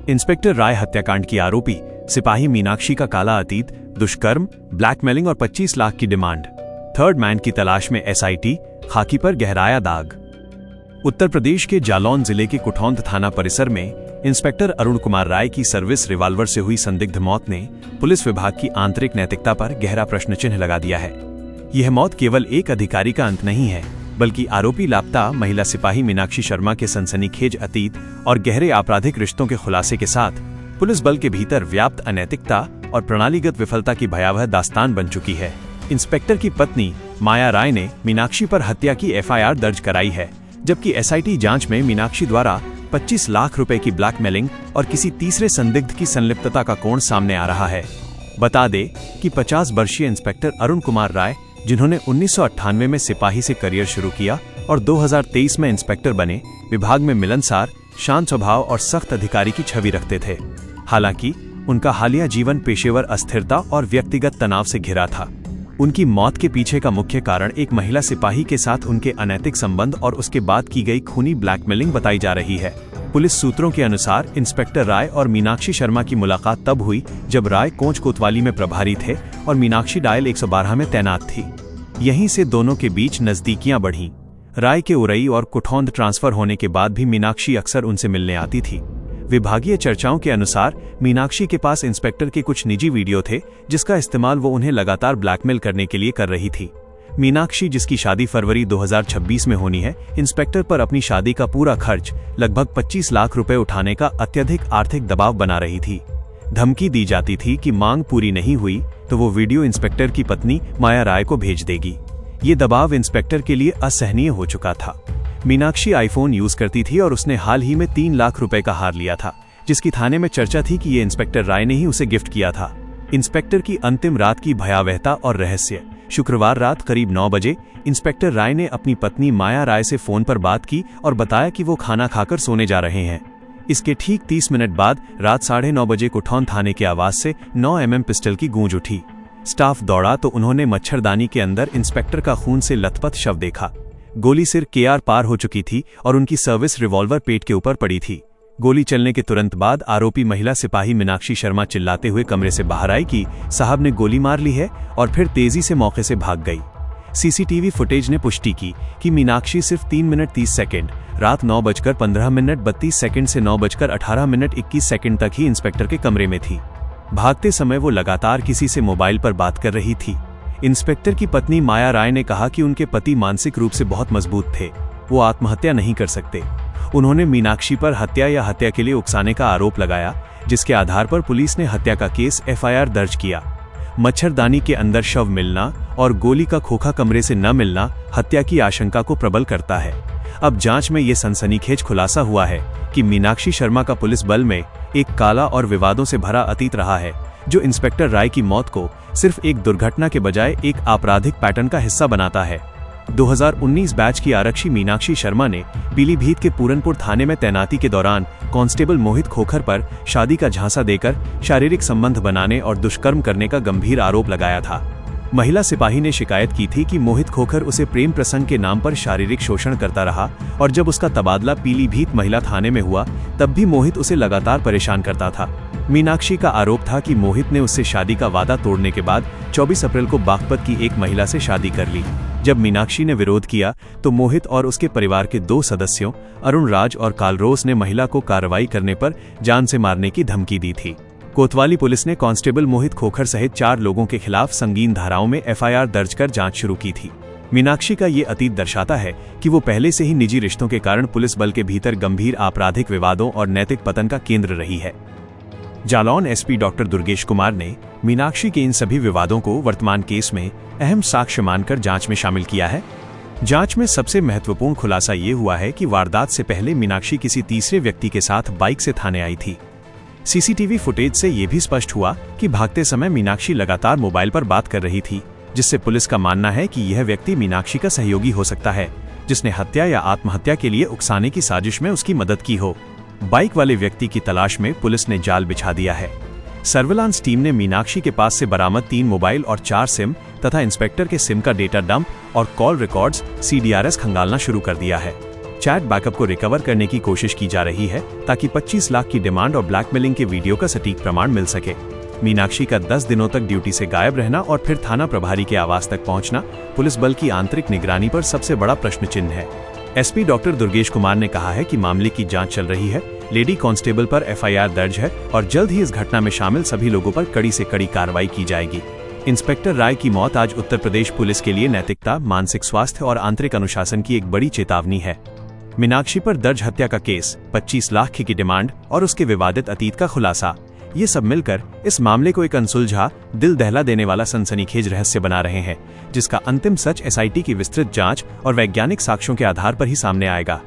Inspector राय हत्याकांड की आरोपी सिपाही मीनाक्षी का काला अतीत, दुष्कर्म, ब्लैकमेलिंग और 25 लाख की डिमांड। थर्ड मैन की तलाश में एसआईटी, खाकी पर गहराया दाग। उत्तर प्रदेश के जालौन जिले के कुठौंद थाना परिसर में इंस्पेक्टर अरुण कुमार राय की सर्विस रिवॉल्वर से हुई संदिग्ध मौत ने पुलिस विभाग की आंतरिक नैतिकता पर गहरा प्रश्नचिन्ह लगा दिया है। यह मौत केवल एक अधिकारी का अंत नहीं है, बल्कि आरोपी लापता महिला सिपाही मीनाक्षी शर्मा के सनसनीखेज अतीत और गहरे आपराधिक रिश्तों के खुलासे के साथ पुलिस बल के भीतर व्याप्त अनैतिकता और प्रणालीगत विफलता की भयावह दास्तान बन चुकी है। इंस्पेक्टर की पत्नी माया राय ने मीनाक्षी पर हत्या की एफआईआर दर्ज कराई है, जबकि एसआईटी जांच में मीनाक्षी द्वारा 25 लाख रुपए की ब्लैकमेलिंग और किसी तीसरे संदिग्ध की संलिप्तता का कोण सामने आ रहा है। बता दें कि 50 वर्षीय इंस्पेक्टर अरुण कुमार राय, जिन्होंने 1998 में सिपाही से करियर शुरू किया और 2023 में इंस्पेक्टर बने, विभाग में मिलनसार, शांत स्वभाव और सख्त अधिकारी की छवि रखते थे। हालांकि उनका हालिया जीवन पेशेवर अस्थिरता और व्यक्तिगत तनाव से घिरा था। उनकी मौत के पीछे का मुख्य कारण एक महिला सिपाही के साथ उनके अनैतिक संबंध और उसके बाद की गई खूनी ब्लैकमेलिंग बताई जा रही है। पुलिस सूत्रों के अनुसार इंस्पेक्टर राय और मीनाक्षी शर्मा की मुलाकात तब हुई जब राय कोंच कोतवाली में प्रभारी थे और मीनाक्षी डायल 112 में तैनात थी। यहीं से दोनों के बीच नजदीकियां बढ़ीं। राय के उरई और कुठौंद ट्रांसफर होने के बाद भी मीनाक्षी अक्सर उनसे मिलने आती थी। विभागीय चर्चाओं के अनुसार मीनाक्षी के पास इंस्पेक्टर के कुछ निजी वीडियो थे, जिसका इस्तेमाल वो उन्हें लगातार ब्लैकमेल करने के लिए कर रही थी। मीनाक्षी, जिसकी शादी फरवरी 2026 में होनी है, इंस्पेक्टर पर अपनी शादी का पूरा खर्च लगभग 25 लाख रुपए उठाने का अत्यधिक आर्थिक दबाव बना रही थी। धमकी दी जाती थी कि मांग पूरी नहीं हुई तो वो वीडियो इंस्पेक्टर की पत्नी माया राय को भेज देगी। ये दबाव इंस्पेक्टर के लिए असहनीय हो चुका था। मीनाक्षी आईफोन यूज करती थी और उसने हाल ही में 3 लाख रुपए का हार लिया था, जिसकी थाने में चर्चा थी कि ये इंस्पेक्टर राय ने ही उसे गिफ्ट किया था। इंस्पेक्टर की अंतिम रात की भयावहता और रहस्य। शुक्रवार रात करीब 9 बजे इंस्पेक्टर राय ने अपनी पत्नी माया राय से फोन पर बात की और बताया कि वो खाना खाकर सोने जा रहे हैं। इसके ठीक 30 मिनट बाद रात 9:30 बजे कुठौंद थाने के आवास से 9 mm पिस्टल की गूंज उठी। स्टाफ दौड़ा तो उन्होंने मच्छरदानी के अंदर इंस्पेक्टर का खून से लथपथ शव देखा। गोली सिर के आर पार हो चुकी थी और उनकी सर्विस रिवॉल्वर पेट के ऊपर पड़ी थी। गोली चलने के तुरंत बाद आरोपी महिला सिपाही मीनाक्षी शर्मा चिल्लाते हुए कमरे से बाहर आई कि साहब ने गोली मार ली है, और फिर तेजी से मौके से भाग गई। सीसीटीवी फुटेज ने पुष्टि की कि मीनाक्षी सिर्फ 3 मिनट 30 सेकंड रात 9:15 32 सेकंड से 9:18 21 सेकंड तक ही इंस्पेक्टर के कमरे में थी। भागते समय वो लगातार किसी से मोबाइल पर बात कर रही थी। इंस्पेक्टर की पत्नी माया राय ने कहा कि उनके पति मानसिक रूप से बहुत मजबूत थे, वो आत्महत्या नहीं कर सकते। उन्होंने मीनाक्षी पर हत्या या हत्या के लिए उकसाने का आरोप लगाया, जिसके आधार पर पुलिस ने हत्या का केस एफआईआर दर्ज किया। मच्छरदानी के अंदर शव मिलना और गोली का खोखा कमरे से न मिलना हत्या की आशंका को प्रबल करता है। अब जांच में ये सनसनीखेज खुलासा हुआ है कि मीनाक्षी शर्मा का पुलिस बल में एक काला और विवादों से भरा अतीत रहा है, जो इंस्पेक्टर राय की मौत को सिर्फ एक दुर्घटना के बजाय एक आपराधिक पैटर्न का हिस्सा बनाता है। 2019 बैच की आरक्षी मीनाक्षी शर्मा ने पीलीभीत के पूरनपुर थाने में तैनाती के दौरान कांस्टेबल मोहित खोखर पर शादी का झांसा देकर शारीरिक संबंध बनाने और दुष्कर्म करने का गंभीर आरोप लगाया था। महिला सिपाही ने शिकायत की थी कि मोहित खोखर उसे प्रेम प्रसंग के नाम पर शारीरिक शोषण करता रहा और जब उसका तबादला पीलीभीत महिला थाने में हुआ तब भी मोहित उसे लगातार परेशान करता था। मीनाक्षी का आरोप था कि मोहित ने उससे शादी का वादा तोड़ने के बाद 24 अप्रैल को बागपत की एक महिला से शादी कर ली। जब मीनाक्षी ने विरोध किया तो मोहित और उसके परिवार के 2 सदस्यों अरुण राज और कालरोस ने महिला को कार्रवाई करने पर जान से मारने की धमकी दी थी। कोतवाली पुलिस ने कांस्टेबल मोहित खोखर सहित 4 लोगों के खिलाफ संगीन धाराओं में एफआईआर दर्ज कर जांच शुरू की थी। मीनाक्षी का ये अतीत दर्शाता है कि वो पहले से ही निजी रिश्तों के कारण पुलिस बल के भीतर गंभीर आपराधिक विवादों और नैतिक पतन का केंद्र रही है। जालौन एसपी डॉक्टर दुर्गेश कुमार ने मीनाक्षी के इन सभी विवादों को वर्तमान केस में अहम साक्ष्य मानकर जांच में शामिल किया है। जांच में सबसे महत्वपूर्ण खुलासा ये हुआ है कि वारदात से पहले मीनाक्षी किसी तीसरे व्यक्ति के साथ बाइक से थाने आई थी। सीसीटीवी फुटेज से यह भी स्पष्ट हुआ कि भागते समय मीनाक्षी लगातार मोबाइल पर बात कर रही थी, जिससे पुलिस का मानना है कि यह व्यक्ति मीनाक्षी का सहयोगी हो सकता है, जिसने हत्या या आत्महत्या के लिए उकसाने की साजिश में उसकी मदद की हो। बाइक वाले व्यक्ति की तलाश में पुलिस ने जाल बिछा दिया है। सर्विलांस टीम ने मीनाक्षी के पास से बरामद 3 मोबाइल और 4 सिम तथा इंस्पेक्टर के सिम का डेटा डंप और कॉल रिकॉर्ड्स CDRS खंगालना शुरू कर दिया है। चैट बैकअप को रिकवर करने की कोशिश की जा रही है ताकि 25 लाख की डिमांड और ब्लैकमेलिंग के वीडियो का सटीक प्रमाण मिल सके। मीनाक्षी का 10 दिनों तक ड्यूटी से गायब रहना और फिर थाना प्रभारी के आवास तक पहुंचना पुलिस बल की आंतरिक निगरानी पर सबसे बड़ा प्रश्न चिन्ह है। एसपी डॉक्टर दुर्गेश कुमार ने कहा है कि मामले की जांच चल रही है, लेडी कांस्टेबल पर एफआईआर दर्ज है और जल्द ही इस घटना में शामिल सभी लोगों पर कड़ी से कड़ी कार्रवाई की जाएगी। इंस्पेक्टर राय की मौत आज उत्तर प्रदेश पुलिस के लिए नैतिकता, मानसिक स्वास्थ्य और आंतरिक अनुशासन की एक बड़ी चेतावनी है। मीनाक्षी पर दर्ज हत्या का केस, 25 लाख की डिमांड और उसके विवादित अतीत का खुलासा, ये सब मिलकर इस मामले को एक अनसुलझा, दिल दहला देने वाला सनसनीखेज रहस्य बना रहे हैं, जिसका अंतिम सच एसआईटी की विस्तृत जांच और वैज्ञानिक साक्ष्यों के आधार पर ही सामने आएगा।